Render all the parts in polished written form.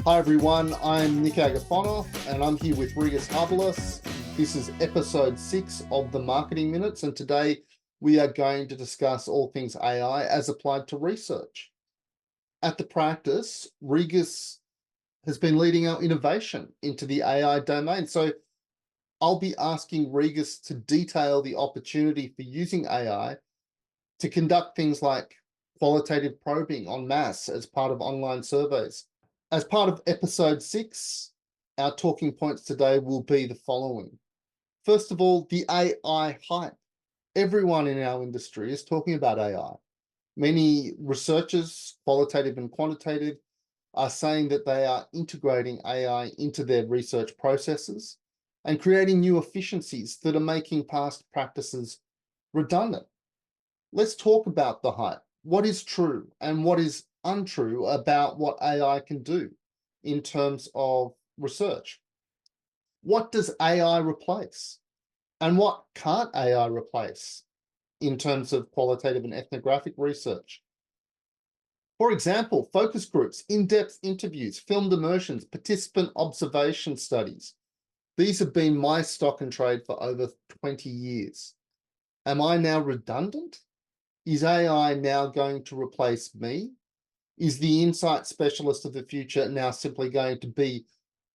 Hi everyone, I'm Nick Agafonoff and I'm here with Rigas Harbilas. This is episode 6 of the Marketing Minutes, and today we are going to discuss all things AI as applied to research. At the practice, Rigas has been leading our innovation into the AI domain. So I'll be asking Rigas to detail the opportunity for using AI to conduct things like qualitative probing en masse as part of online surveys. As part of episode 6, our talking points today will be the following. First of all, the AI hype. Everyone in our industry is talking about AI. Many researchers, qualitative and quantitative, are saying that they are integrating AI into their research processes and creating new efficiencies that are making past practices redundant. Let's talk about the hype. What is true and what is untrue about what AI can do in terms of research? What does AI replace? And what can't AI replace in terms of qualitative and ethnographic research? For example, focus groups, in-depth interviews, filmed immersions, participant observation studies. These have been my stock and trade for over 20 years. Am I now redundant? Is AI now going to replace me? Is the insight specialist of the future now simply going to be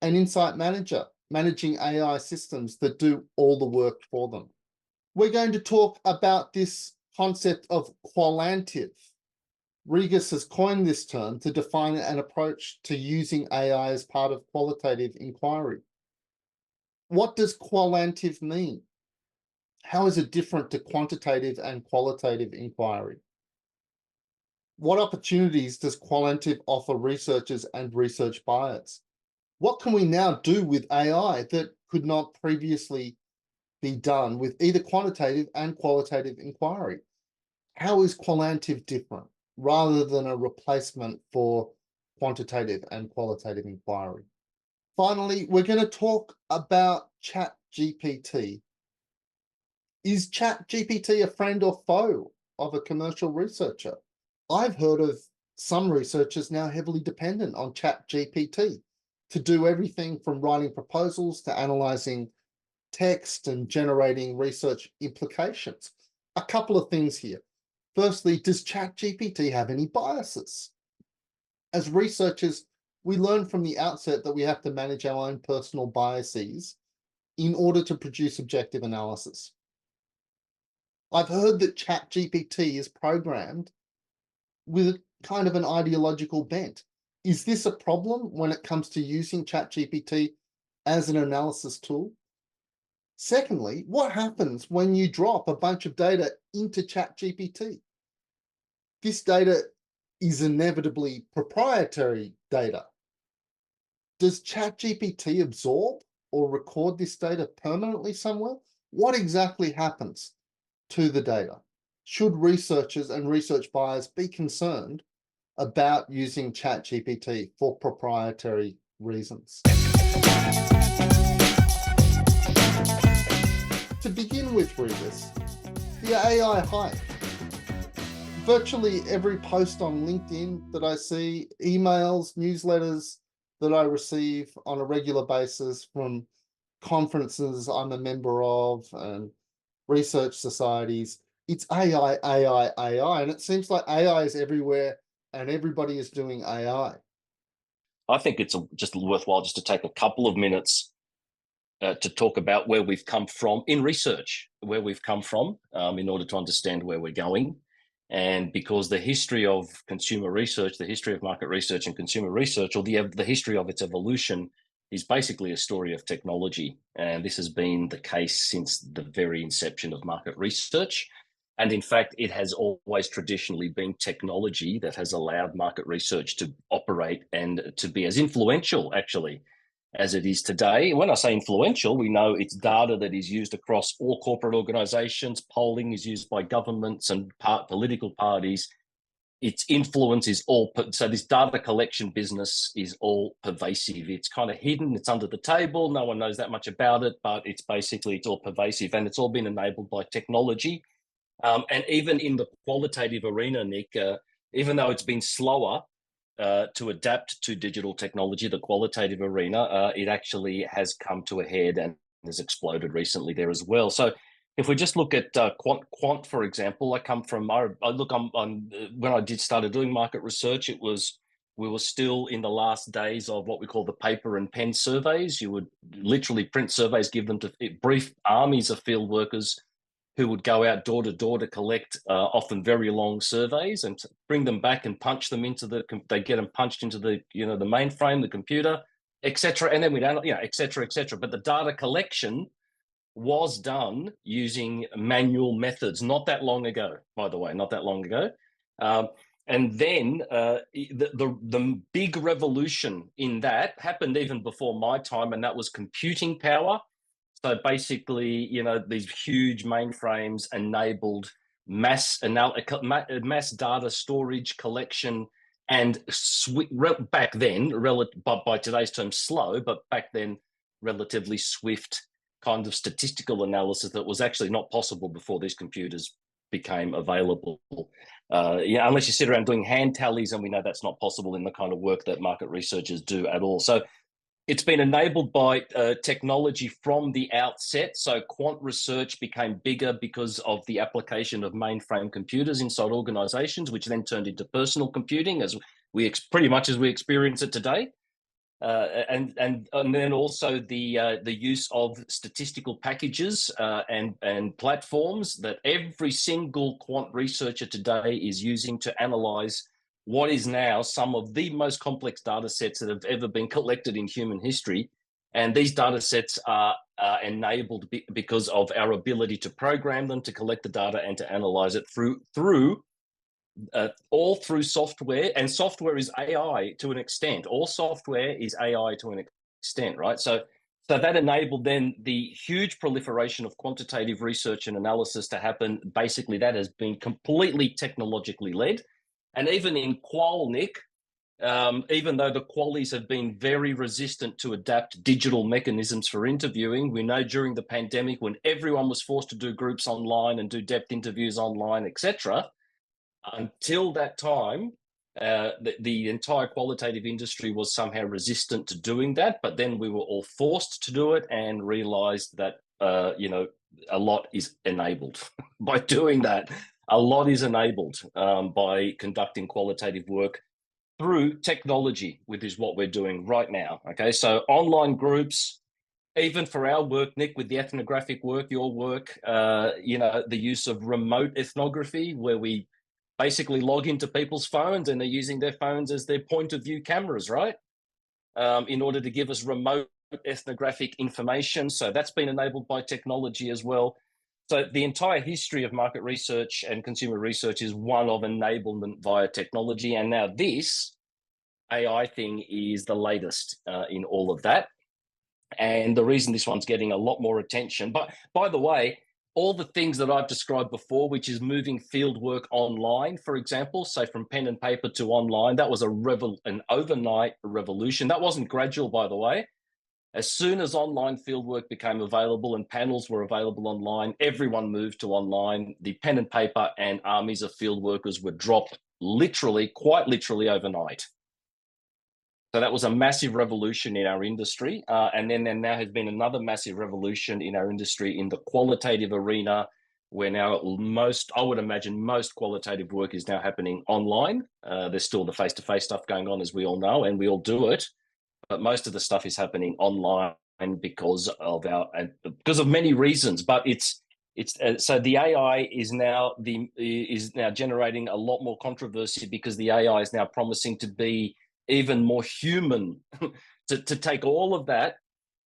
an insight manager, managing AI systems that do all the work for them? We're going to talk about this concept of qualantive. Rigas has coined this term to define an approach to using AI as part of qualitative inquiry. What does qualantive mean? How is it different to quantitative and qualitative inquiry? What opportunities does Qualantive offer researchers and research buyers? What can we now do with AI that could not previously be done with either quantitative and qualitative inquiry? How is Qualantive different rather than a replacement for quantitative and qualitative inquiry? Finally, we're going to talk about ChatGPT. Is ChatGPT a friend or foe of a commercial researcher? I've heard of some researchers now heavily dependent on ChatGPT to do everything from writing proposals to analysing text and generating research implications. A couple of things here. Firstly, does ChatGPT have any biases? As researchers, we learn from the outset that we have to manage our own personal biases in order to produce objective analysis. I've heard that ChatGPT is programmed with kind of an ideological bent. Is this a problem when it comes to using ChatGPT as an analysis tool? Secondly, what happens when you drop a bunch of data into ChatGPT? This data is inevitably proprietary data. Does ChatGPT absorb or record this data permanently somewhere? What exactly happens to the data? Should researchers and research buyers be concerned about using ChatGPT for proprietary reasons? To begin with, Rigas, the AI hype. Virtually every post on LinkedIn that I see, emails, newsletters that I receive on a regular basis from conferences I'm a member of and research societies, it's AI, AI, AI, and it seems like AI is everywhere and everybody is doing AI. I think it's just worthwhile just to take a couple of minutes to talk about where we've come from in research, where we've come from in order to understand where we're going. And because the history of consumer research, the history of market research and consumer research, or the history of its evolution, is basically a story of technology. And this has been the case since the very inception of market research. And in fact, it has always traditionally been technology that has allowed market research to operate and to be as influential, actually, as it is today. When I say influential, we know it's data that is used across all corporate organizations. Polling is used by governments and political parties. Its influence is all, so this data collection business is all pervasive. It's kind of hidden, it's under the table, no one knows that much about it, but it's all pervasive, and it's all been enabled by technology. And even in the qualitative arena, Nick, even though it's been slower to adapt to digital technology, the qualitative arena, it actually has come to a head and has exploded recently there as well. So if we just look at quant, for example, I come from, when I started doing market research, we were still in the last days of what we call the paper and pen surveys. You would literally print surveys, give them to brief armies of field workers who would go out door to door to collect often very long surveys and bring them back and punch them into they get them punched into the mainframe, the computer, etc. And then we'd, etc., etc. But the data collection was done using manual methods not that long ago, by the way, not that long ago. And then the big revolution in that happened even before my time, and that was computing power. So basically, these huge mainframes enabled mass data storage, collection, and back then, by today's term, slow, but back then, relatively swift kind of statistical analysis that was actually not possible before these computers became available. Unless you sit around doing hand tallies, and we know that's not possible in the kind of work that market researchers do at all. So it's been enabled by technology from the outset. So quant research became bigger because of the application of mainframe computers inside organizations, which then turned into personal computing pretty much as we experience it today. And then also the use of statistical packages and platforms that every single quant researcher today is using to analyze what is now some of the most complex data sets that have ever been collected in human history. And these data sets are enabled because of our ability to program them, to collect the data, and to analyze it all through software. And software is AI to an extent. All software is AI to an extent, right? So that enabled then the huge proliferation of quantitative research and analysis to happen. Basically, that has been completely technologically led. And even in qual, Nick, even though the qualies have been very resistant to adapt digital mechanisms for interviewing, we know during the pandemic, when everyone was forced to do groups online and do depth interviews online, etc., until that time, the entire qualitative industry was somehow resistant to doing that. But then we were all forced to do it and realized that, a lot is enabled by doing that. A lot is enabled by conducting qualitative work through technology, which is what we're doing right now. Okay, so online groups, even for our work, Nick, with the ethnographic work, your work, the use of remote ethnography, where we basically log into people's phones and they're using their phones as their point of view cameras, right? In order to give us remote ethnographic information. So that's been enabled by technology as well. So the entire history of market research and consumer research is one of enablement via technology. And now this AI thing is the latest in all of that. And the reason this one's getting a lot more attention, but by the way, all the things that I've described before, which is moving field work online, for example, say from pen and paper to online, that was an overnight revolution. That wasn't gradual, by the way. As soon as online fieldwork became available and panels were available online, everyone moved to online. The pen and paper and armies of field workers were dropped quite literally overnight. So that was a massive revolution in our industry. And then there now has been another massive revolution in our industry in the qualitative arena, where now I would imagine most qualitative work is now happening online. There's still the face-to-face stuff going on, as we all know, and we all do it. But most of the stuff is happening online because of many reasons. But so the AI is now generating a lot more controversy because the AI is now promising to be even more human, to take all of that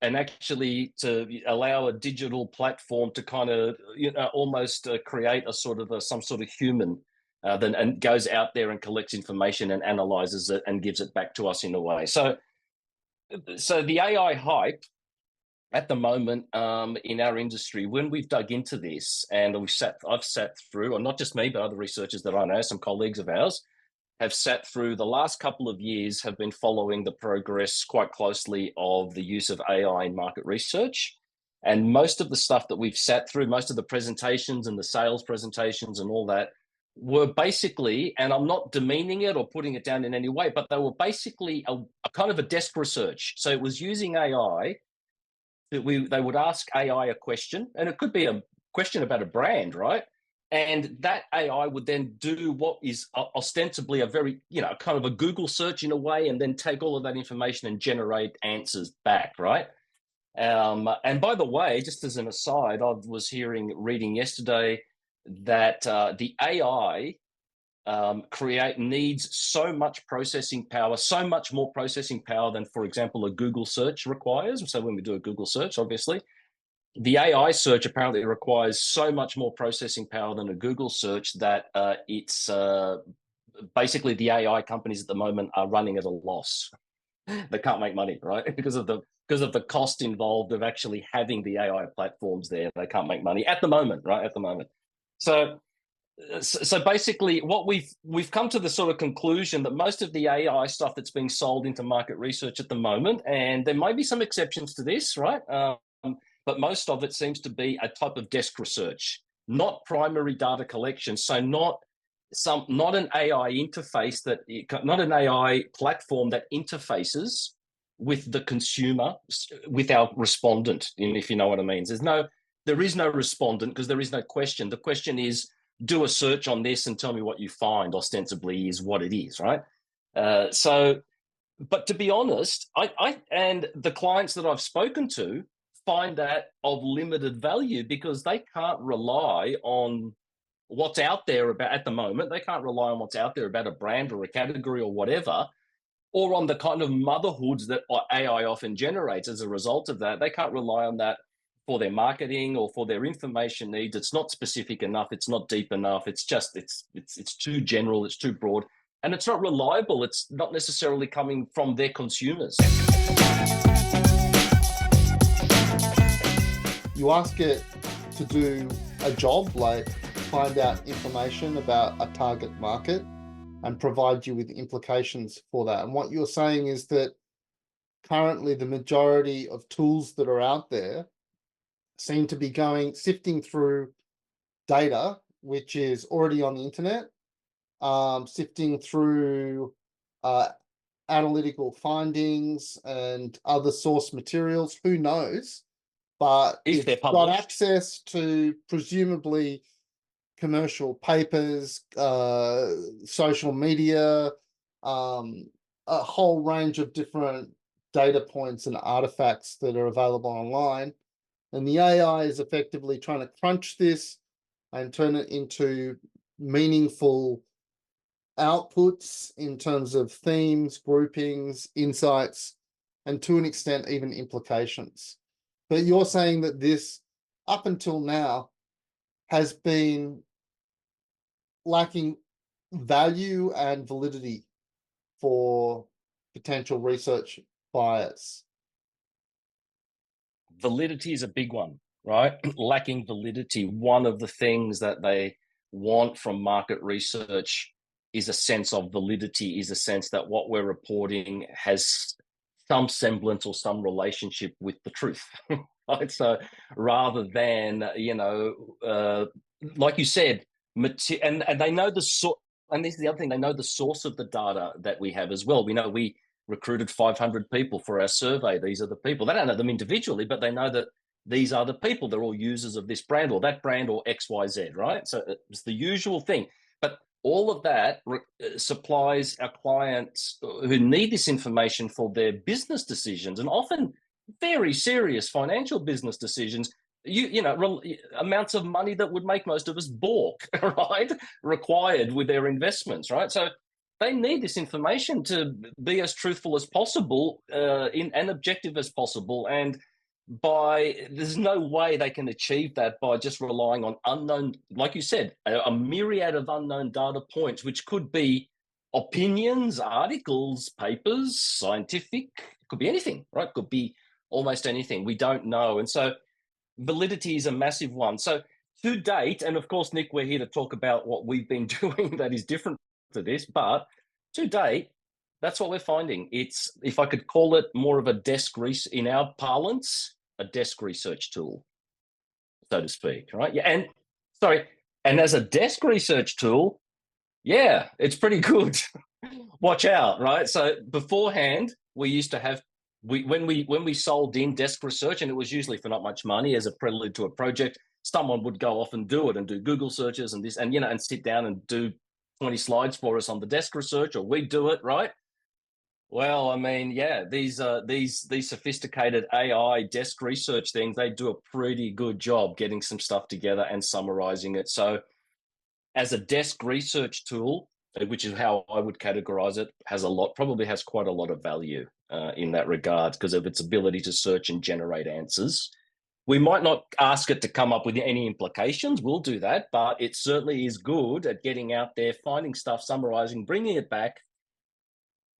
and actually to allow a digital platform to kind of almost create a sort of some sort of human. And goes out there and collects information and analyzes it and gives it back to us in a way. So the AI hype at the moment in our industry, when we've dug into this, and I've sat through, or not just me, but other researchers that I know, some colleagues of ours, have sat through the last couple of years, have been following the progress quite closely of the use of AI in market research. And most of the stuff that we've sat through, most of the presentations and the sales presentations and all that, were basically, and I'm not demeaning it or putting it down in any way, but they were basically a kind of a desk research. So it was using AI that they would ask AI a question, and it could be a question about a brand, right? And that AI would then do what is ostensibly a very, kind of a Google search in a way, and then take all of that information and generate answers back, right? And by the way, just as an aside, I was reading yesterday that the AI needs so much processing power, so much more processing power than, for example, a Google search requires. So when we do a Google search, obviously, the AI search apparently requires so much more processing power than a Google search that it's basically the AI companies at the moment are running at a loss. They can't make money, right? Because of the cost involved of actually having the AI platforms there. They can't make money at the moment, right? At the moment. So basically, what we've come to the sort of conclusion that most of the AI stuff that's being sold into market research at the moment, and there may be some exceptions to this, right? But most of it seems to be a type of desk research, not primary data collection. So not an AI interface not an AI platform that interfaces with the consumer, with our respondent, if you know what I mean. There is no respondent because there is no question. The question is, do a search on this and tell me what you find, ostensibly is what it is, right? But to be honest, I and the clients that I've spoken to find that of limited value because they can't rely on what's out there about at the moment. They can't rely on what's out there about a brand or a category or whatever, or on the kind of motherhoods that AI often generates as a result of that. They can't rely on that for their marketing or for their information needs. It's not specific enough. It's not deep enough. It's just it's too general. It's too broad, and it's not reliable. It's not necessarily coming from their consumers. You ask it to do a job, like find out information about a target market and provide you with implications for that. And what you're saying is that currently the majority of tools that are out there seem to be sifting through data, which is already on the internet, sifting through analytical findings and other source materials, who knows? But if they're it's got published. access to presumably commercial papers, social media, a whole range of different data points and artifacts that are available online. And the AI is effectively trying to crunch this and turn it into meaningful outputs in terms of themes, groupings, insights, and to an extent, even implications. But you're saying that this, up until now, has been lacking value and validity for potential research buyers. Validity is a big one, right? Lacking validity. One of the things that they want from market research is a sense of validity, is a sense that what we're reporting has some semblance or some relationship with the truth. Right? So rather than, like you said, and they know the source, and this is the other thing, they know the source of the data that we have as well. We know we recruited 500 people for our survey. These are the people. They don't know them individually, but they know that these are the people. They're all users of this brand or that brand or XYZ, right? So it's the usual thing. But all of that supplies our clients who need this information for their business decisions, and often very serious financial business decisions, amounts of money that would make most of us balk, right? Required with their investments, right? So they need this information to be as truthful as possible, and objective as possible. And there's no way they can achieve that by just relying on unknown, like you said, a myriad of unknown data points, which could be opinions, articles, papers, scientific, it could be anything, right? It could be almost anything. We don't know. And so validity is a massive one. So to date, and of course, Nick, we're here to talk about what we've been doing that is different to this, but to date, that's what we're finding. It's, if I could call it more of a in our parlance, a desk research tool, so to speak, right? Yeah, and as a desk research tool, Yeah, it's pretty good. Watch out, right? So beforehand, we used to have when we sold in desk research, and it was usually for not much money as a prelude to a project. Someone would go off and do it and do Google searches and this and and sit down and do 20 slides for us on the desk research, or we do it, right? Well, I mean, yeah, these sophisticated AI desk research things, they do a pretty good job getting some stuff together and summarizing it. So as a desk research tool, which is how I would categorize it, probably has quite a lot of value in that regard because of its ability to search and generate answers. We might not ask it to come up with any implications. We'll do that, but it certainly is good at getting out there, finding stuff, summarizing, bringing it back,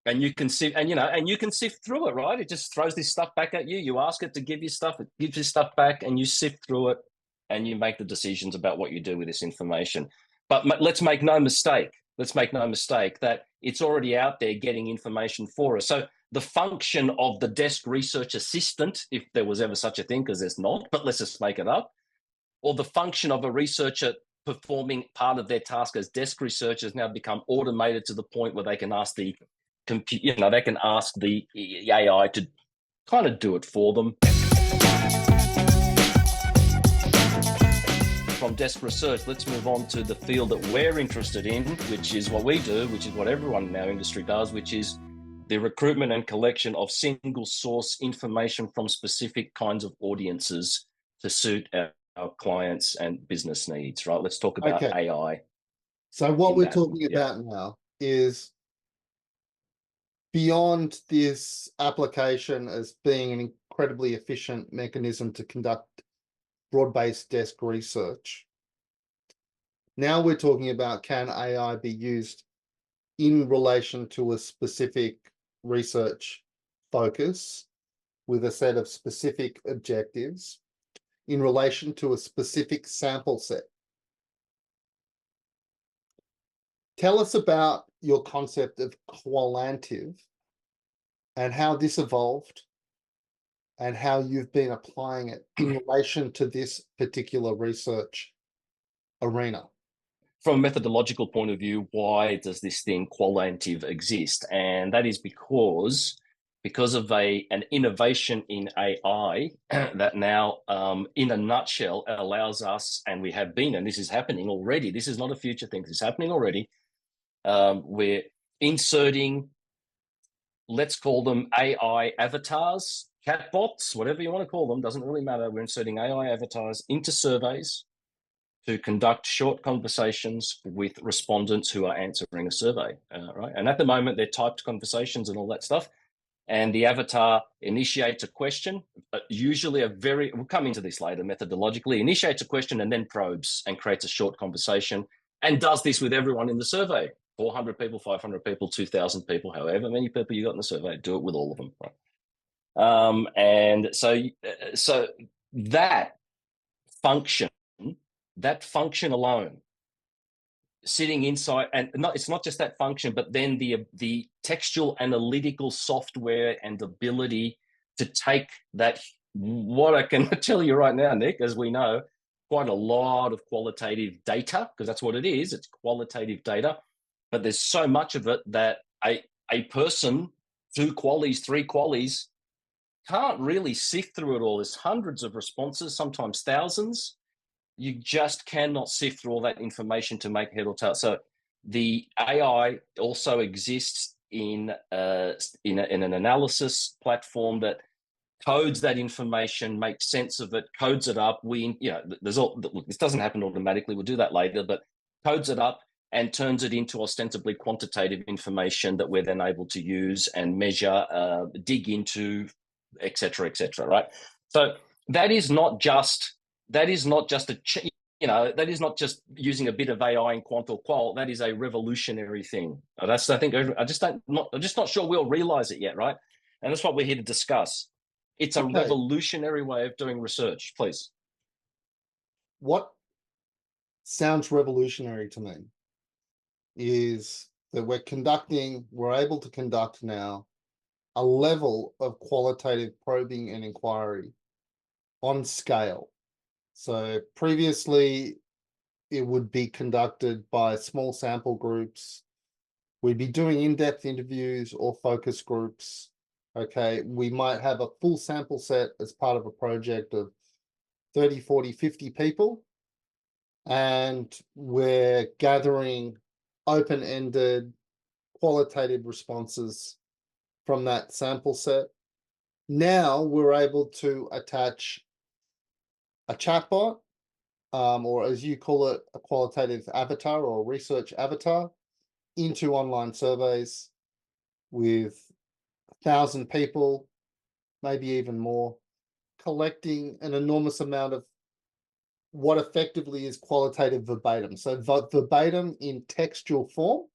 and you can sift and you can sift through it, right? It just throws this stuff back at you. You ask it to give you stuff, it gives you stuff back, and you sift through it, and you make the decisions about what you do with this information. But let's make no mistake. Let's make no mistake that it's already out there getting information for us. So the function of the desk research assistant, if there was ever such a thing, because there's not, but let's just make it up, or the function of a researcher performing part of their task as desk research has now become automated to the point where they can ask the they can ask the AI to kind of do it for them. From desk research, let's move on to the field that we're interested in, which is what we do, which is what everyone in our industry does, which is the recruitment and collection of single source information from specific kinds of audiences to suit our clients and business needs, right? Let's talk about AI. So what we're talking about now is beyond this application as being an incredibly efficient mechanism to conduct broad-based desk research. Now we're talking about, can AI be used in relation to a specific research focus with a set of specific objectives in relation to a specific sample set? Tell us about your concept of Qualantive and how this evolved and how you've been applying it in relation to this particular research arena. From a methodological point of view, why does this thing Qualantive exist? And that is because of an innovation in AI that now, in a nutshell, allows us, and we have been, and this is happening already, this is not a future thing, this is happening already, we're inserting, let's call them AI avatars, chatbots, whatever you want to call them, doesn't really matter. We're inserting AI avatars into surveys to conduct short conversations with respondents who are answering a survey, right? And at the moment, they're typed conversations and all that stuff. And the avatar initiates a question, usually we'll come into this later methodologically, initiates a question and then probes and creates a short conversation and does this with everyone in the survey. 400 people, 500 people, 2,000 people, however many people you got in the survey, do it with all of them, right? And so that function alone, sitting inside, and it's not just that function, but then the textual analytical software and ability to take that, what I can tell you right now, Nick, as we know, quite a lot of qualitative data, because that's what it is, it's qualitative data, but there's so much of it that a person, 2 qualies, 3 qualies, can't really sift through it all. There's hundreds of responses, sometimes thousands. You just cannot sift through all that information to make head or tail. So the AI also exists in an analysis platform that codes that information, makes sense of it, codes it up. This doesn't happen automatically. We'll do that later, but codes it up and turns it into ostensibly quantitative information that we're then able to use and measure, dig into, et cetera, right? So that is not just that is not just using a bit of AI in quant or qual. That is a revolutionary thing. I'm just not sure we'll realize it yet, right? And that's what we're here to discuss. It's a revolutionary way of doing research. Please. What sounds revolutionary to me is that we're able to conduct now a level of qualitative probing and inquiry on scale. So previously it would be conducted by small sample groups. We'd be doing in-depth interviews or focus groups. Okay, we might have a full sample set as part of a project of 30, 40, 50 people. And we're gathering open-ended qualitative responses from that sample set. Now we're able to attach a chatbot, or as you call it, a qualitative avatar or a research avatar, into online surveys with 1,000 people, maybe even more, collecting an enormous amount of what effectively is qualitative verbatim. So verbatim in textual form,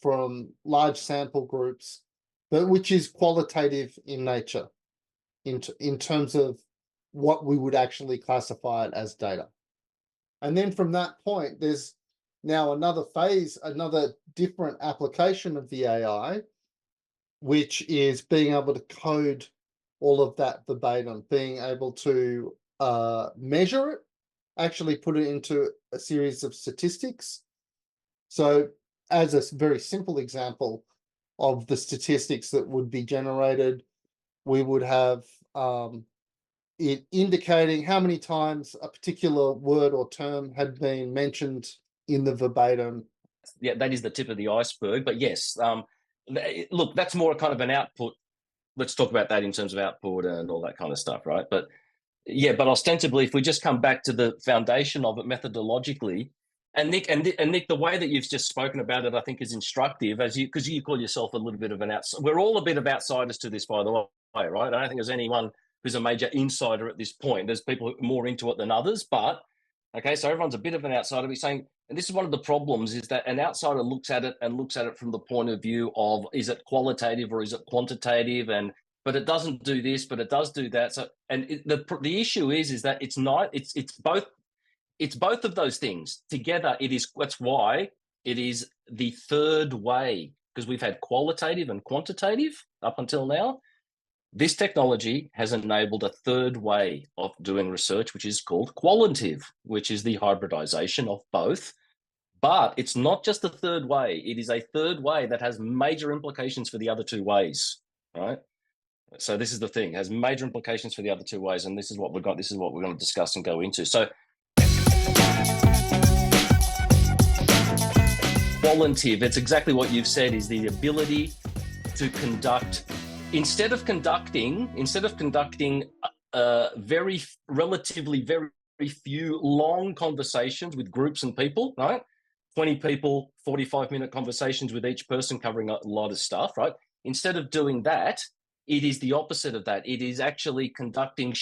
from large sample groups, but which is qualitative in nature, in terms of what we would actually classify it as data. And then from that point, there's now another phase, another different application of the AI, which is being able to code all of that verbatim, being able to measure it, actually put it into a series of statistics. So as a very simple example of the statistics that would be generated, we would have it indicating how many times a particular word or term had been mentioned in the verbatim. Yeah, that is the tip of the iceberg. But yes, look, that's more kind of an output. Let's talk about that in terms of output and all that kind of stuff, right? But yeah, but ostensibly, if we just come back to the foundation of it methodologically, and Nick, the way that you've just spoken about it, I think is instructive, as you, because you call yourself a little bit of an outsider. We're all a bit of outsiders to this, by the way, right? I don't think there's anyone who's a major insider at this point. There's people more into it than others, but okay, so everyone's a bit of an outsider. We're saying, and this is one of the problems, is that an outsider looks at it from the point of view of, is it qualitative or is it quantitative? And but it doesn't do this, but it does do that. So, and the issue is that it's not. It's both of those things together. It is. That's why it is the third way, because we've had qualitative and quantitative up until now. This technology has enabled a third way of doing research, which is called qualitative, which is the hybridization of both. But it's not just a third way. It is a third way that has major implications for the other two ways, right? So this is the thing, it has major implications for the other two ways, and this is what we've got. This is what we're going to discuss and go into. So qualitative, it's exactly what you've said, is the ability to conduct, instead of conducting relatively very few long conversations with groups and people, right? 20 people, 45-minute conversations with each person covering a lot of stuff, right? Instead of doing that, it is the opposite of that. It is actually conducting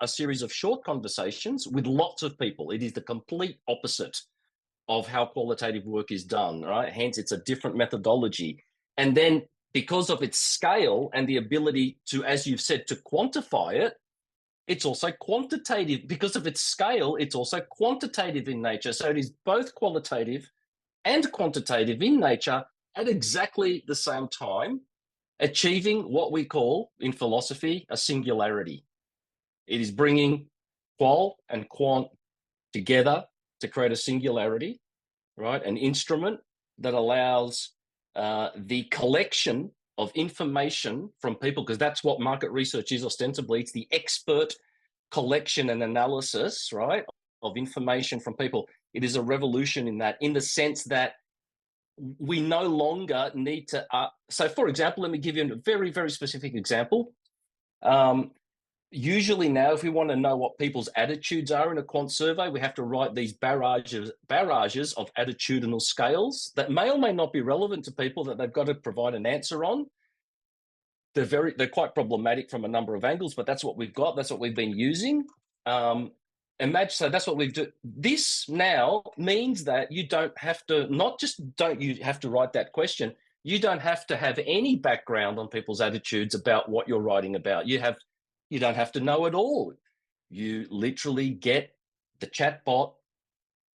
a series of short conversations with lots of people. It is the complete opposite of how qualitative work is done, right? Hence, it's a different methodology. And then because of its scale and the ability to, as you've said, to quantify it, it's also quantitative. Because of its scale, it's also quantitative in nature. So it is both qualitative and quantitative in nature at exactly the same time, achieving what we call in philosophy a singularity. It is bringing qual and quant together to create a singularity, right? An instrument that allows the collection of information from people, because that's what market research is ostensibly. It's the expert collection and analysis, right, of information from people. It is a revolution in that, in the sense that we no longer need to. So, for example, let me give you a very, very specific example. Usually now, if we want to know what people's attitudes are in a quant survey, we have to write these barrages of attitudinal scales that may or may not be relevant to people, that they've got to provide an answer on. They're quite problematic from a number of angles, but that's what we've got. That's what we've been using. Imagine, so that's what we've done. This now means that you don't have to, not just don't you have to write that question, you don't have to have any background on people's attitudes about what you're writing about. You don't have to know at all. You literally get the chatbot.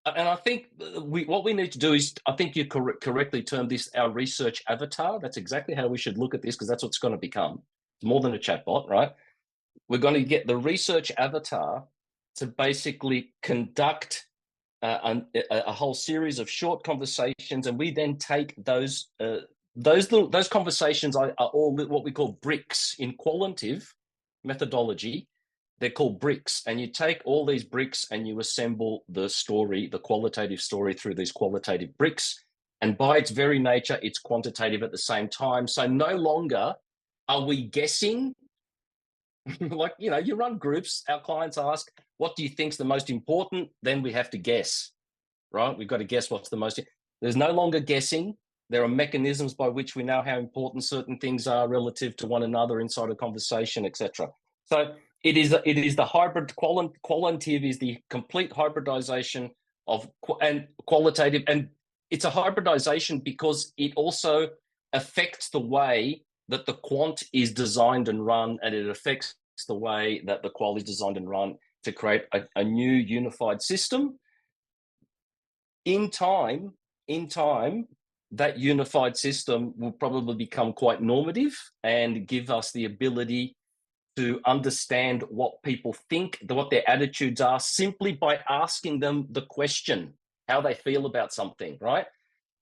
And I think what we need to do is, I think you correctly termed this our research avatar. That's exactly how we should look at this, because that's what it's going to become. It's more than a chatbot, right? We're going to get the research avatar to basically conduct a whole series of short conversations, and we then take those conversations are all what we call bricks in qualitative methodology. They're called bricks, and you take all these bricks and you assemble the story, the qualitative story, through these qualitative bricks. And by its very nature, it's quantitative at the same time. So no longer are we guessing. Like, you run groups, our clients ask, what do you think's the most important? Then we have to guess, right? We've got to guess what's the most. There's no longer guessing. There are mechanisms by which we know how important certain things are relative to one another inside a conversation, etc. So it is the hybrid. Qualitative is the complete hybridization of and qualitative, and it's a hybridization because it also affects the way that the quant is designed and run, and it affects the way that the qual is designed and run to create a new unified system. In time, that unified system will probably become quite normative and give us the ability to understand what people think, what their attitudes are, simply by asking them the question, how they feel about something, right?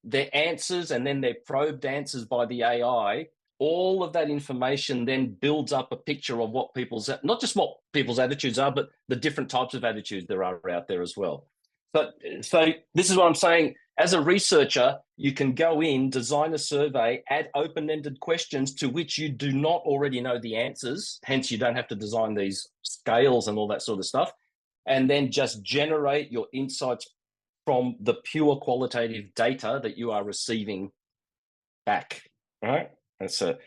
Their answers, and then their probed answers by the AI, all of that information then builds up a picture of what people's, not just what people's attitudes are, but the different types of attitudes there are out there as well. So this is what I'm saying. As a researcher, you can go in, design a survey, add open-ended questions to which you do not already know the answers. Hence, you don't have to design these scales and all that sort of stuff. And then just generate your insights from the pure qualitative data that you are receiving back, right? So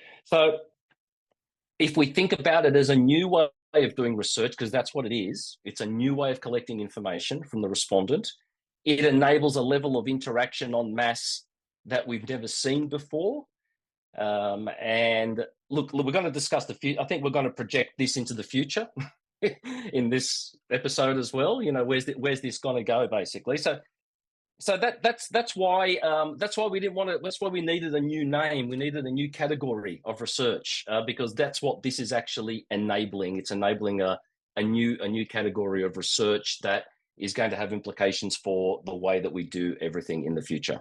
if we think about it as a new way of doing research, because that's what it is, it's a new way of collecting information from the respondent. It enables a level of interaction en masse that we've never seen before. And look, we're going to discuss the future. I think we're going to project this into the future in this episode as well. Where's this going to go, basically? So that's why we didn't want to. That's why we needed a new name. We needed a new category of research because that's what this is actually enabling. It's enabling a new category of research that is going to have implications for the way that we do everything in the future.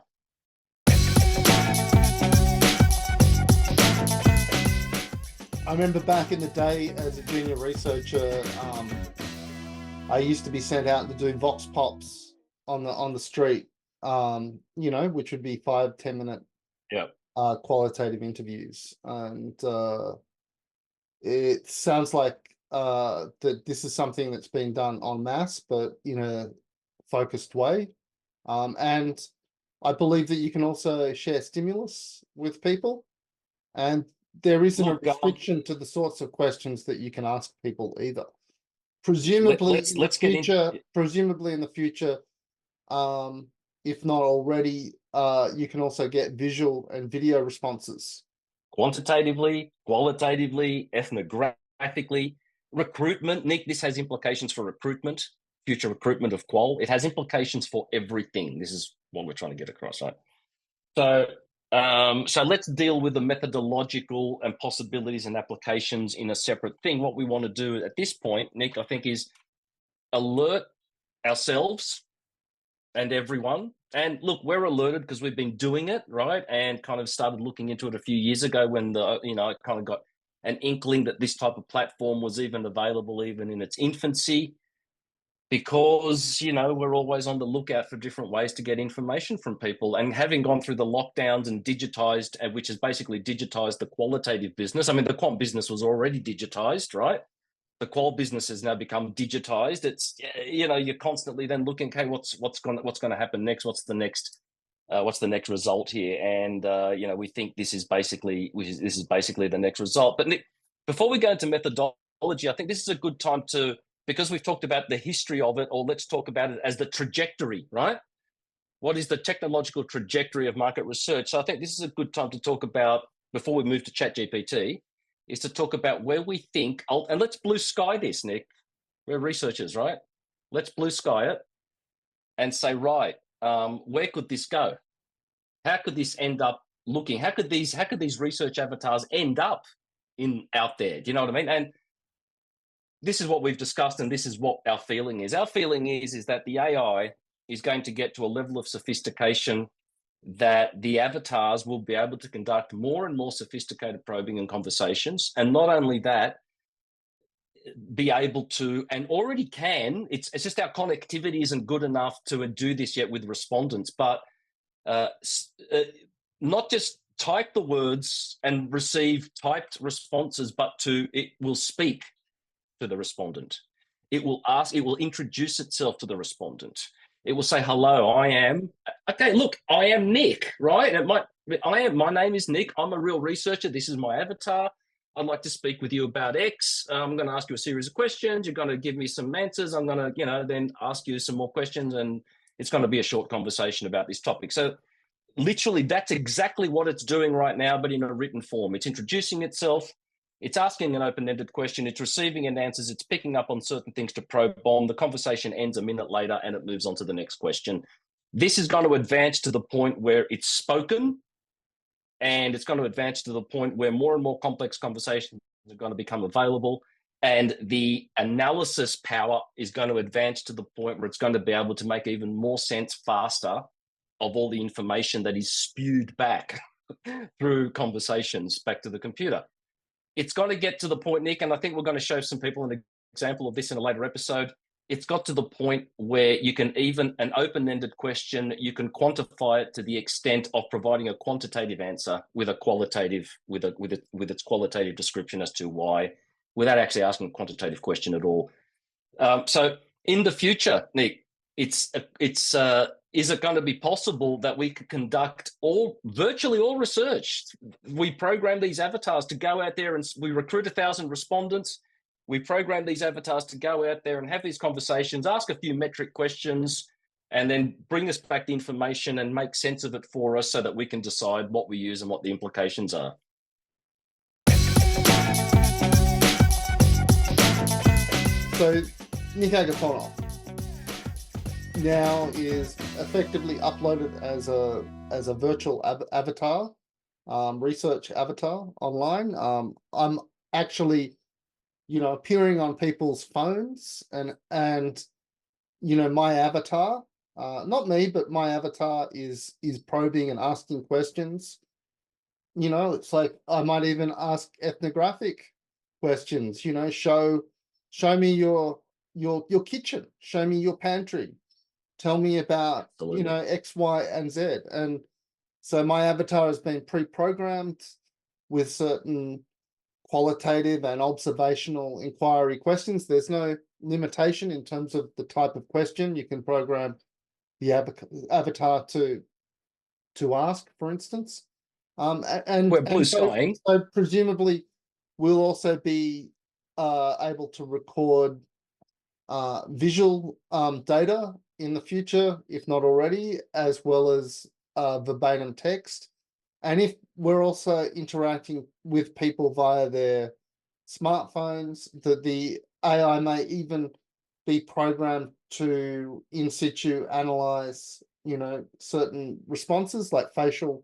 I remember back in the day as a junior researcher, I used to be sent out to do vox pops on the street, which would be 5-10 minute qualitative interviews. And it sounds like that this is something that's being done en masse, but in a focused way. And I believe that you can also share stimulus with people, and there isn't a restriction to the sorts of questions that you can ask people either. Presumably in the future, if not already, you can also get visual and video responses. Quantitatively, qualitatively, ethnographically, recruitment. Nick, this has implications for recruitment, future recruitment of qual. It has implications for everything. This is what we're trying to get across, right? So let's deal with the methodological and possibilities and applications in a separate thing. What we want to do at this point, Nick, I think, is alert ourselves and everyone. And look, we're alerted because we've been doing it, right? And kind of started looking into it a few years ago when I kind of got an inkling that this type of platform was even available, even in its infancy. Because, we're always on the lookout for different ways to get information from people. And having gone through the lockdowns and digitized, which has basically digitized the qualitative business. I mean, the quant business was already digitized, right? The qual business has now become digitized. It's, you're constantly then looking, okay, what's going to happen next? What's the next result here? And, we think this is basically the next result. But Nick, before we go into methodology, I think this is a good time to, because we've talked about the history of it, or let's talk about it as the trajectory, right? What is the technological trajectory of market research? So I think this is a good time to talk about, before we move to ChatGPT, is to talk about where we think, and let's blue sky this, Nick. We're researchers, right? Let's blue sky it and say, right, where could this go? How could this end up looking? How could these research avatars end up out there? Do you know what I mean? And this is what we've discussed, and this is what our feeling is. Our feeling is that the AI is going to get to a level of sophistication that the avatars will be able to conduct more and more sophisticated probing and conversations. And not only that, be able to, and already can, it's just our connectivity isn't good enough to do this yet with respondents, but not just type the words and receive typed responses, but it will speak to the respondent. It will ask, it will introduce itself to the respondent. It will say, hello, I am Nick, right? My name is Nick. I'm a real researcher. This is my avatar. I'd like to speak with you about X. I'm going to ask you a series of questions. You're going to give me some answers. I'm going to, then ask you some more questions, and it's going to be a short conversation about this topic. So literally, that's exactly what it's doing right now, but in a written form. It's introducing itself. It's asking an open-ended question. It's receiving an answers. It's picking up on certain things to probe on. The conversation ends a minute later, and it moves on to the next question. This is going to advance to the point where it's spoken, and it's going to advance to the point where more and more complex conversations are going to become available, and the analysis power is going to advance to the point where it's going to be able to make even more sense faster of all the information that is spewed back through conversations back to the computer. It's going to get to the point, Nick, and I think we're going to show some people an example of this in a later episode. It's got to the point where you can even, an open-ended question, you can quantify it to the extent of providing a quantitative answer with a qualitative, with its qualitative description as to why, without actually asking a quantitative question at all. So in the future, Nick, is it going to be possible that we could conduct virtually all research? We program these avatars to go out there and we recruit 1,000 respondents. We program these avatars to go out there and have these conversations, ask a few metric questions, and then bring us back the information and make sense of it for us so that we can decide what we use and what the implications are. So Nick Agafonoff now is effectively uploaded as a virtual avatar, research avatar online. I'm actually, appearing on people's phones and my avatar, not me, but my avatar is probing and asking questions. It's like I might even ask ethnographic questions. Show me your kitchen, show me your pantry, tell me about Absolutely. X, Y, and Z. And so my avatar has been pre-programmed with certain qualitative and observational inquiry questions. There's no limitation in terms of the type of question you can program the avatar to ask, for instance. We're blue skying. So presumably we'll also be able to record visual data in the future, if not already, as well as verbatim text. And if we're also interacting with people via their smartphones, that the AI may even be programmed to in situ analyze, certain responses like facial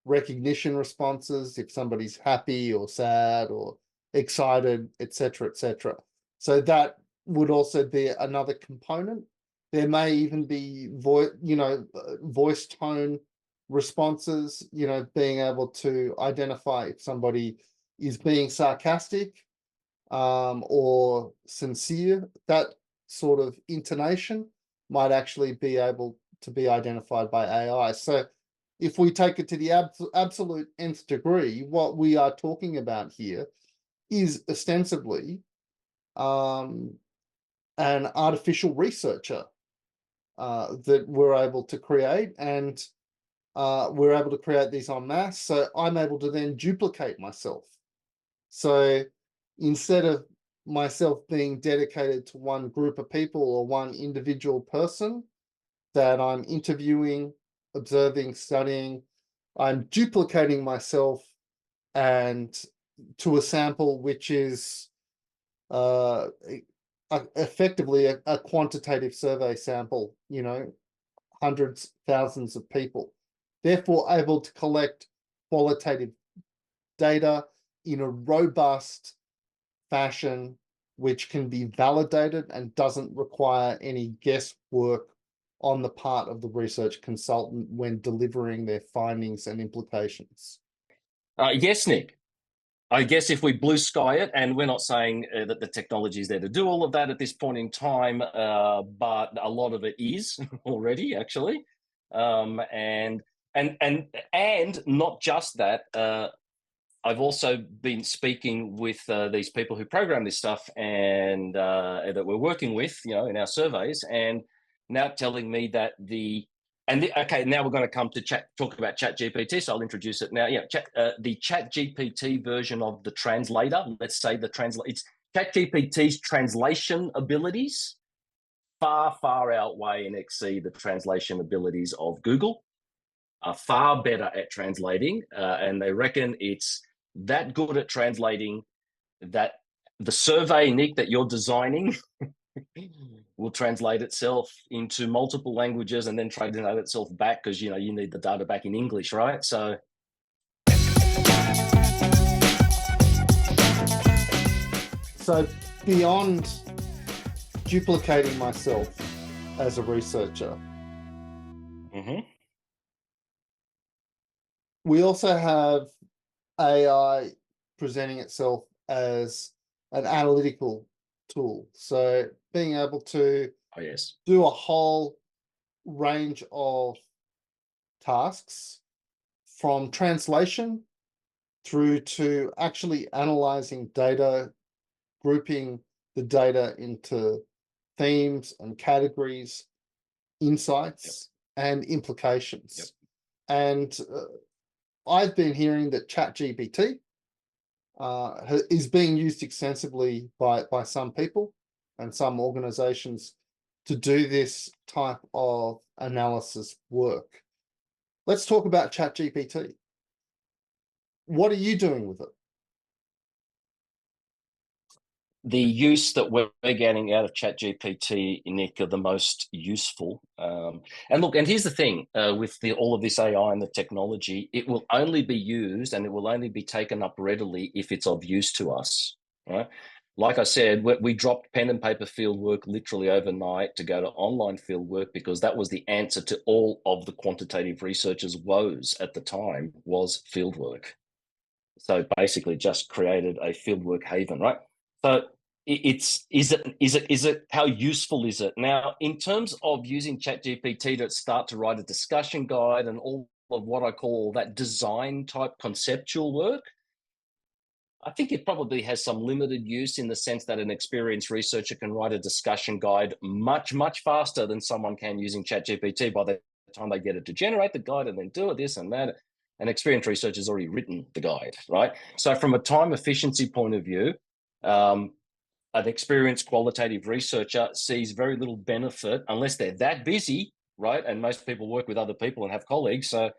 recognition responses, if somebody's happy or sad or excited, etc., etc. So that would also be another component. There may even be voice tone responses, being able to identify if somebody is being sarcastic or sincere. That sort of intonation might actually be able to be identified by AI. So if we take it to the absolute nth degree, what we are talking about here is ostensibly an artificial researcher that we're able to create, and we're able to create these en masse. So I'm able to then duplicate myself. So instead of myself being dedicated to one group of people or one individual person that I'm interviewing, observing, studying, I'm duplicating myself and to a sample which is effectively a quantitative survey sample, hundreds, thousands of people, therefore able to collect qualitative data in a robust fashion which can be validated and doesn't require any guesswork on the part of the research consultant when delivering their findings and implications? Yes, Nick. I guess if we blue sky it, and we're not saying that the technology is there to do all of that at this point in time, but a lot of it is already actually, and not just that. I've also been speaking with these people who program this stuff and that we're working with, in our surveys, and now telling me that okay, now we're going to come to talk about ChatGPT. So I'll introduce it now. Yeah, the ChatGPT version of the translator. Let's say it's ChatGPT's translation abilities far outweigh and exceed the translation abilities of Google. Are far better at translating, and they reckon it's that good at translating that the survey, Nick, that you're designing will translate itself into multiple languages and then translate itself back, because you need the data back in English, right? So beyond duplicating myself as a researcher, we also have AI presenting itself as an analytical tool. So being able to do a whole range of tasks, from translation through to actually analyzing data, grouping the data into themes and categories, insights, and implications. And I've been hearing that ChatGPT is being used extensively by some people and some organizations to do this type of analysis work. Let's talk about ChatGPT. What are you doing with it? The use that we're getting out of ChatGPT, Nick, are the most useful. And here's the thing, with all of this AI and the technology, it will only be used and it will only be taken up readily if it's of use to us, right? Like I said, we dropped pen and paper fieldwork literally overnight to go to online fieldwork, because that was the answer to all of the quantitative researchers' woes at the time, was fieldwork. So basically just created a fieldwork haven, right? So is it how useful is it? Now, in terms of using ChatGPT to start to write a discussion guide and all of what I call that design type conceptual work, I think it probably has some limited use, in the sense that an experienced researcher can write a discussion guide much faster than someone can using ChatGPT. By the time they get it to generate the guide and then do it, this and that, an experienced researcher has already written the guide, right? So from a time efficiency point of view, an experienced qualitative researcher sees very little benefit, unless they're that busy, right? And most people work with other people and have colleagues, so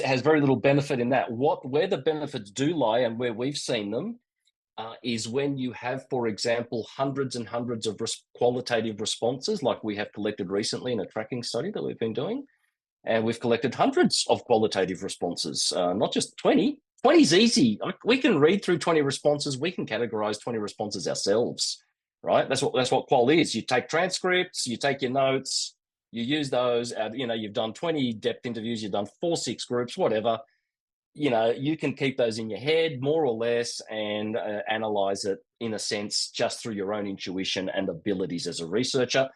has very little benefit in that. Where the benefits do lie, and where we've seen them, is when you have, for example, hundreds and hundreds of qualitative responses, like we have collected recently in a tracking study that we've been doing. And we've collected hundreds of qualitative responses, not just 20. 20 is easy. We can read through 20 responses. We can categorize 20 responses ourselves, right? That's what qual is. You take transcripts, you take your notes, you use those. You've done 20 depth interviews, you've done 4-6 groups, whatever. You can keep those in your head more or less, and analyze it, in a sense, just through your own intuition and abilities as a researcher.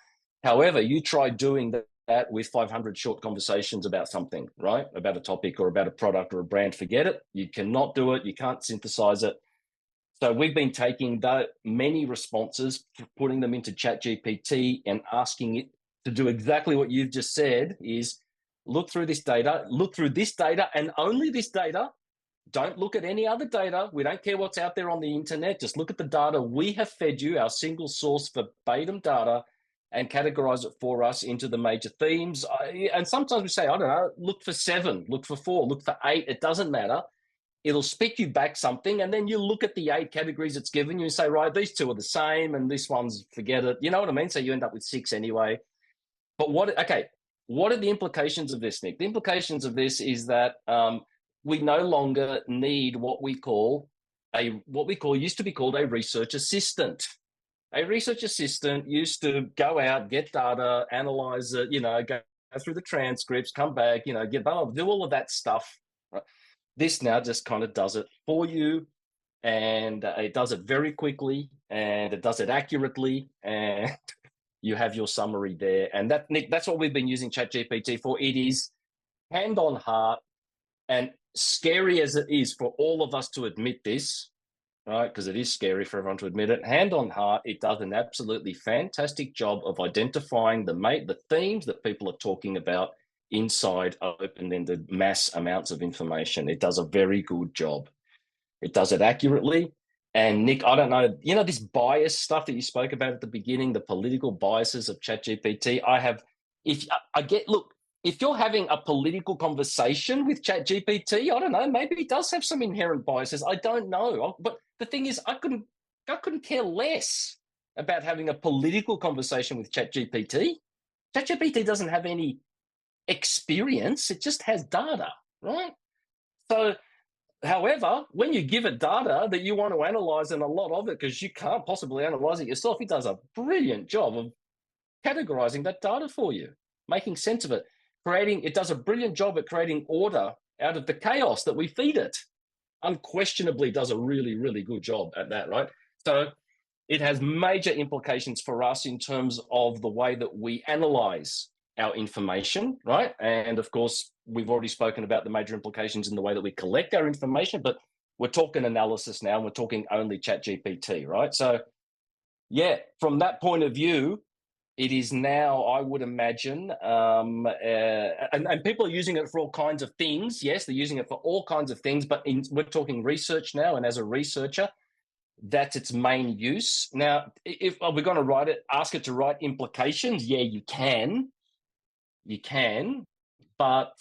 However, you try doing that with 500 short conversations about something, right? About a topic or about a product or a brand, forget it. You cannot do it. You can't synthesize it. So we've been taking many responses, putting them into ChatGPT and asking it to do exactly what you've just said, is look through this data and only this data. Don't look at any other data. We don't care what's out there on the internet. Just look at the data we have fed you, our single source verbatim data, and categorize it for us into the major themes. And sometimes we say, I don't know, look for 7, look for 4, look for 8. It doesn't matter. It'll spit you back something, and then you look at the 8 categories it's given you and say, right, these 2 are the same, and this one's forget it. You know what I mean? So you end up with 6 anyway. But what are the implications of this, Nick? The implications of this is that we no longer need what we used to be called a research assistant. A research assistant used to go out, get data, analyze it, go through the transcripts, come back, do all of that stuff. Right? This now just kind of does it for you, and it does it very quickly, and it does it accurately, and you have your summary there. And that, Nick, that's what we've been using ChatGPT for. It is hand on heart, and scary as it is for all of us to admit this, right? Because it is scary for everyone to admit it. Hand on heart, it does an absolutely fantastic job of identifying the themes that people are talking about inside open-ended mass amounts of information. It does a very good job. It does it accurately. And Nick, I don't know, this bias stuff that you spoke about at the beginning, the political biases of ChatGPT. If you're having a political conversation with ChatGPT, I don't know, maybe it does have some inherent biases. I don't know. But the thing is, I couldn't care less about having a political conversation with ChatGPT. ChatGPT doesn't have any experience. It just has data, right? So, however, when you give it data that you want to analyze, and a lot of it, because you can't possibly analyze it yourself, it does a brilliant job of categorizing that data for you, making sense of it. It does a brilliant job at creating order out of the chaos that we feed it. Unquestionably does a really, really good job at that, right? So it has major implications for us in terms of the way that we analyze our information, right? And of course, we've already spoken about the major implications in the way that we collect our information, but we're talking analysis now, and we're talking only ChatGPT, right? So yeah, from that point of view, it is now, I would imagine, and people are using it for all kinds of things. Yes, they're using it for all kinds of things, but we're talking research now, and as a researcher, that's its main use. Now, if we're going to ask it to write implications, yeah, you can, but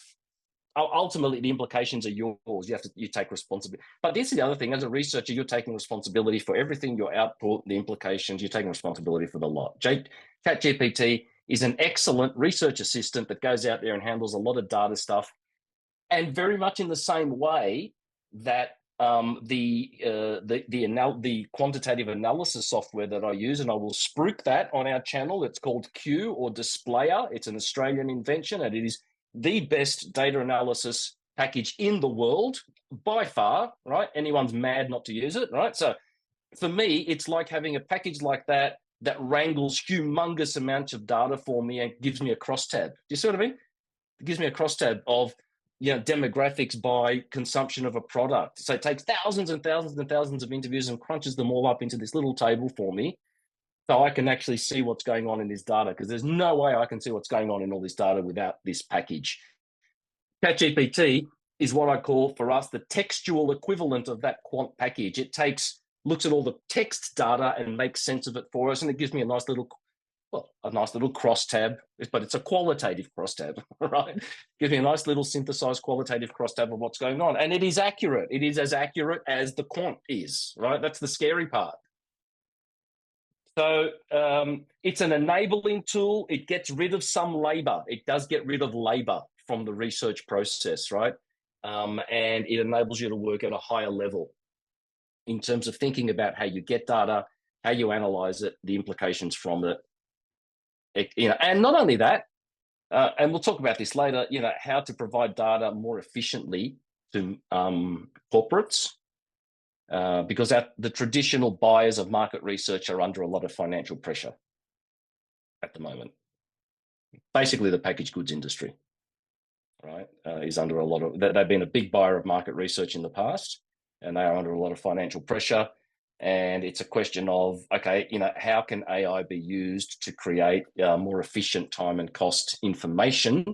ultimately the implications are yours. You take responsibility. But this is the other thing: as a researcher, you're taking responsibility for everything, your output, the implications. You're taking responsibility for the lot. ChatGPT is an excellent research assistant that goes out there and handles a lot of data stuff, and very much in the same way that the quantitative analysis software that I use, and I will spruik that on our channel. It's called Q, or Displayer. It's an Australian invention, and it is the best data analysis package in the world by far, right? Anyone's mad not to use it, right? So for me, it's like having a package like that wrangles humongous amounts of data for me and gives me a crosstab. Do you see what I mean? It gives me a crosstab of demographics by consumption of a product. So it takes thousands and thousands and thousands of interviews and crunches them all up into this little table for me, so I can actually see what's going on in this data, because there's no way I can see what's going on in all this data without this package. ChatGPT is what I call, for us, the textual equivalent of that quant package. It looks at all the text data and makes sense of it for us, and it gives me a nice little crosstab, but it's a qualitative crosstab, right? Gives me a nice little synthesized qualitative crosstab of what's going on. And it is accurate. It is as accurate as the quant is, right? That's the scary part. So it's an enabling tool. It gets rid of some labor. It does get rid of labor from the research process, right? And it enables you to work at a higher level in terms of thinking about how you get data, how you analyze it, the implications from it. And not only that, and we'll talk about this later, how to provide data more efficiently to corporates, because the traditional buyers of market research are under a lot of financial pressure at the moment. Basically, the packaged goods industry, right, is under a lot of. They've been a big buyer of market research in the past, and they are under a lot of financial pressure. And it's a question of, okay, how can AI be used to create more efficient time and cost information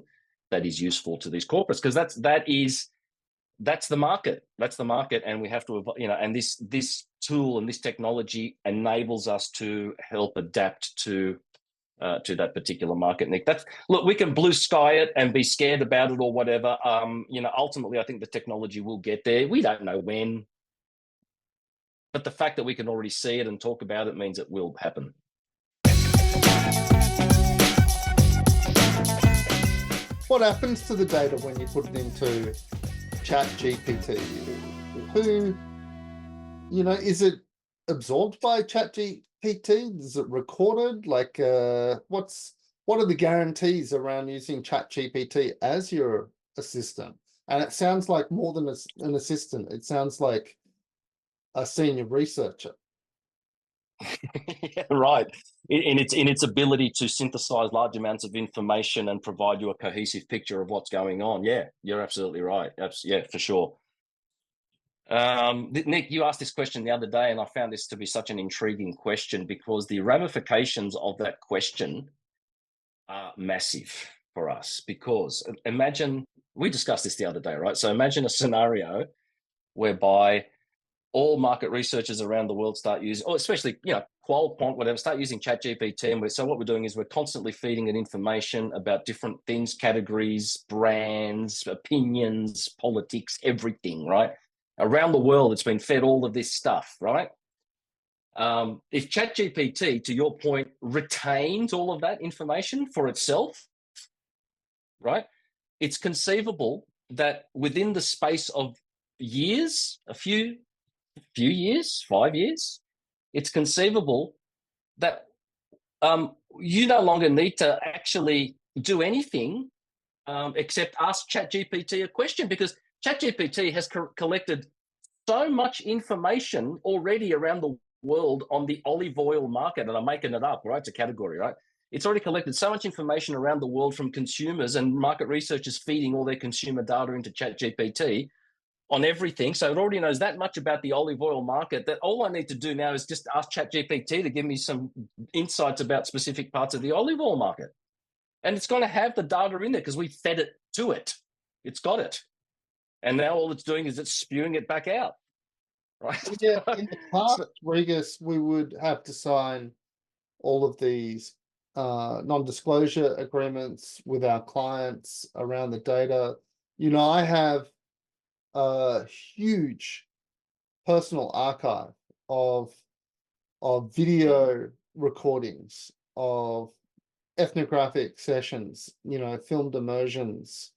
that is useful to these corporates? Because that's the market. That's the market, and we have to, and this tool and this technology enables us to help adapt to that particular market, Nick. Look, we can blue sky it and be scared about it or whatever. Ultimately, I think the technology will get there. We don't know when. But the fact that we can already see it and talk about it means it will happen. What happens to the data when you put it into ChatGPT? Is it absorbed by ChatGPT? GPT? Is it recorded? Like, what are the guarantees around using ChatGPT as your assistant? And it sounds like more than an assistant. It sounds like a senior researcher. Yeah, right. In its ability to synthesize large amounts of information and provide you a cohesive picture of what's going on. Yeah, you're absolutely right. Yeah, for sure. Nick, you asked this question the other day, and I found this to be such an intriguing question because the ramifications of that question are massive for us. Because imagine, we discussed this the other day, right? So imagine a scenario whereby all market researchers around the world start using, or especially, Qual, Quant, whatever, start using ChatGPT. And so what we're doing is we're constantly feeding it information about different things, categories, brands, opinions, politics, everything, right? Around the world, it's been fed all of this stuff, right? If ChatGPT, to your point, retains all of that information for itself, right? It's conceivable that within the space of years, a few years, 5 years, it's conceivable that you no longer need to actually do anything except ask ChatGPT a question, because ChatGPT has collected so much information already around the world on the olive oil market, and I'm making it up, right? It's a category, right? It's already collected so much information around the world from consumers and market researchers feeding all their consumer data into ChatGPT on everything. So it already knows that much about the olive oil market that all I need to do now is just ask ChatGPT to give me some insights about specific parts of the olive oil market. And it's going to have the data in there because we fed it to it. It's got it. And now all it's doing is it's spewing it back out. Right. Yeah, in the past, Rigas, we would have to sign all of these non-disclosure agreements with our clients around the data. I have a huge personal archive of video recordings of ethnographic sessions, filmed immersions.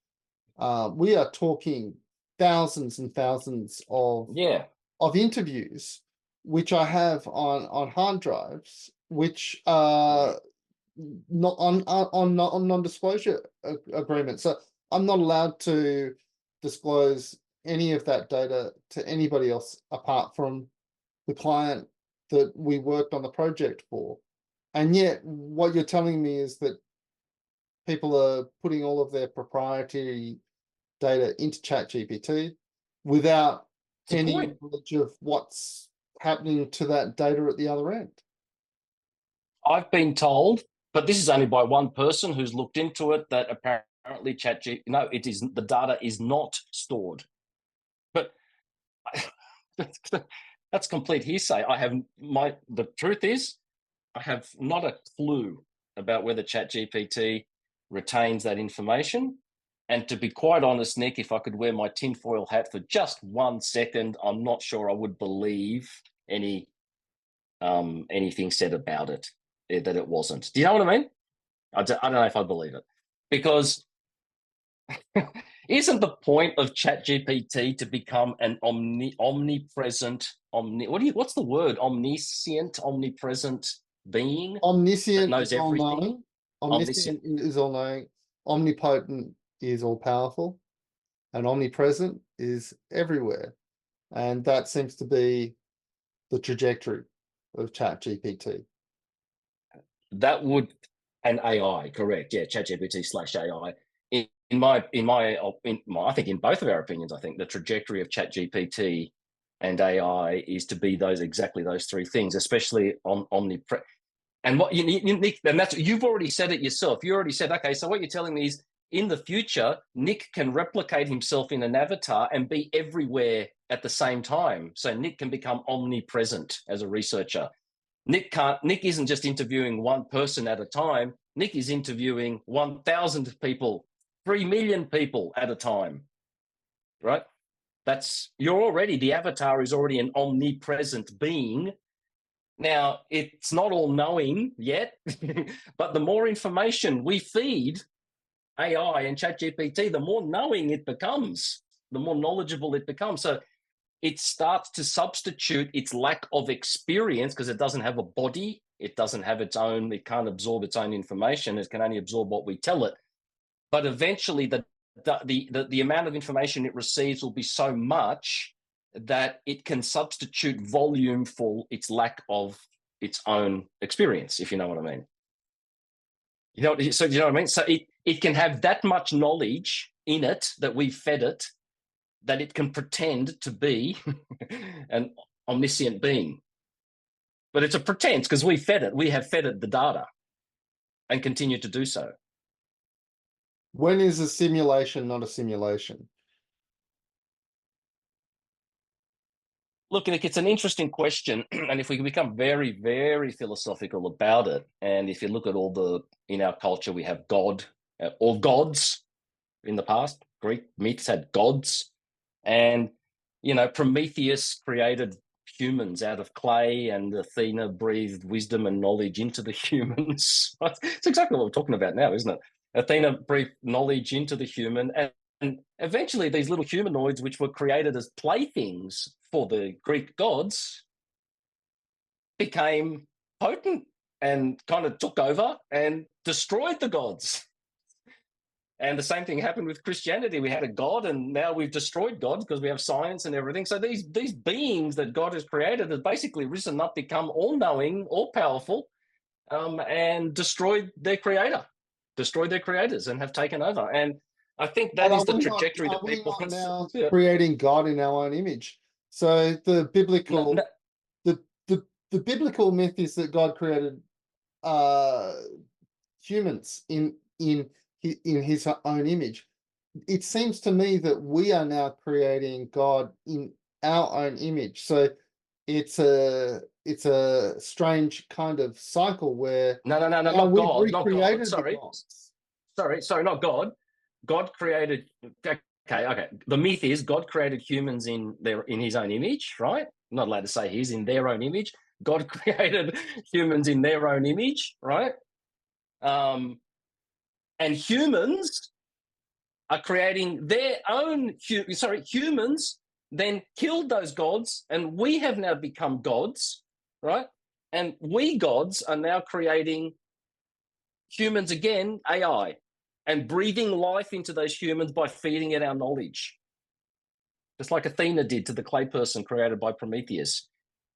We are talking thousands and thousands of interviews, which I have on hard drives, which are not on non-disclosure agreements. So I'm not allowed to disclose any of that data to anybody else apart from the client that we worked on the project for. And yet what you're telling me is that people are putting all of their proprietary data into ChatGPT without any knowledge of what's happening to that data at the other end. I've been told, but this is only by one person who's looked into it, that apparently it is, the data is not stored. But that's complete hearsay. The truth is, I have not a clue about whether ChatGPT retains that information. And to be quite honest, Nick, if I could wear my tinfoil hat for just 1 second, I'm not sure I would believe anything said about it, that it wasn't. Do you know what I mean? I don't know if I believe it, because isn't the point of ChatGPT to become an omnipresent, what's the word? Omniscient, omnipresent being? Omniscient knows is everything. all-knowing. Omniscient is all-knowing. Omnipotent is all-powerful. And omnipresent is everywhere. And that seems to be the trajectory of ChatGPT. That would, and AI, correct? Yeah, ChatGPT/AI. I think in both of our opinions, I think the trajectory of ChatGPT and AI is to be exactly those three things, especially on omnipresent. And what Nick, and that's, you've already said it yourself. You already said, okay, so what you're telling me is in the future, Nick can replicate himself in an avatar and be everywhere at the same time. So Nick can become omnipresent as a researcher. Nick isn't just interviewing one person at a time. Nick is interviewing 1,000 people, 3 million people at a time, right? The avatar is already an omnipresent being. Now, it's not all knowing yet, but the more information we feed AI and ChatGPT, the more knowing it becomes, the more knowledgeable it becomes. So it starts to substitute its lack of experience, because it doesn't have a body, it doesn't have its own, it can't absorb its own information, it can only absorb what we tell it. But eventually the amount of information it receives will be so much that it can substitute volume for its lack of its own experience, if you know what I mean. You know, so you know what I mean? So it can have that much knowledge in it that we've fed it, that it can pretend to be an omniscient being. But it's a pretense, because we fed it. We have fed it the data and continue to do so. When is a simulation not a simulation? Look, Nick, it's an interesting question. And if we become very, very philosophical about it, and if you look at in our culture, we have God or gods in the past. Greek myths had gods. And, Prometheus created humans out of clay, and Athena breathed wisdom and knowledge into the humans. It's exactly what we're talking about now, isn't it? Athena breathed knowledge into the human, and eventually these little humanoids, which were created as playthings for the Greek gods, became potent and kind of took over and destroyed the gods. And the same thing happened with Christianity. We had a God, and now we've destroyed God because we have science and everything. So these beings that God has created have basically risen up, become all-knowing, all-powerful, and destroyed their creators, and have taken over. And I think that is the trajectory that people are now creating God in our own image. So the biblical myth is that God created humans in his own image. It seems to me that we are now creating God in our own image. So it's a strange kind of cycle where not God. Sorry, not God. God created. Okay. The myth is God created humans in his own image, right? I'm not allowed to say his, in their own image. God created humans in their own image, right? And humans are creating their own. Humans then killed those gods, and we have now become gods, right? And we gods are now creating humans again, AI, and breathing life into those humans by feeding it our knowledge. Just like Athena did to the clay person created by Prometheus.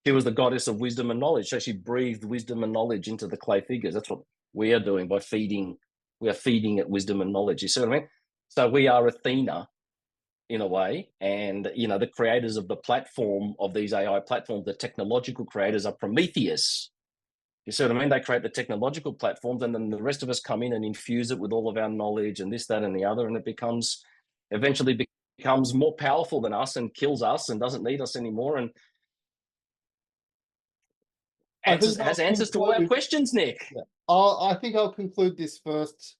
She was the goddess of wisdom and knowledge, so she breathed wisdom and knowledge into the clay figures. That's what we are doing by feeding. We are feeding it wisdom and knowledge. You see what I mean? So we are Athena in a way, and the creators of the platform, of these AI platforms, the technological creators, are Prometheus. You see what I mean? They create the technological platforms, and then the rest of us come in and infuse it with all of our knowledge and this, that, and the other, and it eventually becomes more powerful than us and kills us and doesn't need us anymore, and has answers to all our questions, Nick. Yeah. I think I'll conclude this first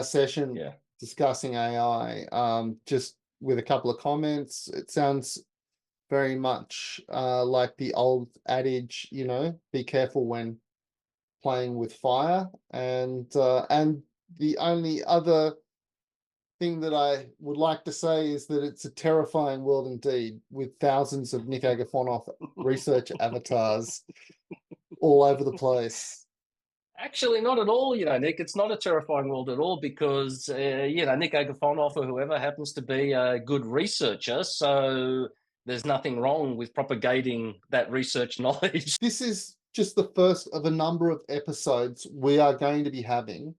session discussing AI just with a couple of comments. It sounds very much like the old adage, be careful when playing with fire. And the only other thing that I would like to say is that it's a terrifying world indeed, with thousands of Nick Agafonoff research avatars all over the place. Actually, not at all, Nick. It's not a terrifying world at all, because, Nick Agafonoff or whoever happens to be a good researcher. So there's nothing wrong with propagating that research knowledge. This is just the first of a number of episodes we are going to be having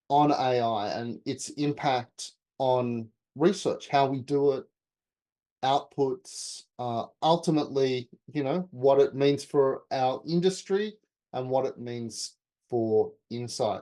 on AI and its impact on research, how we do it, outputs, ultimately, what it means for our industry and what it means for insight.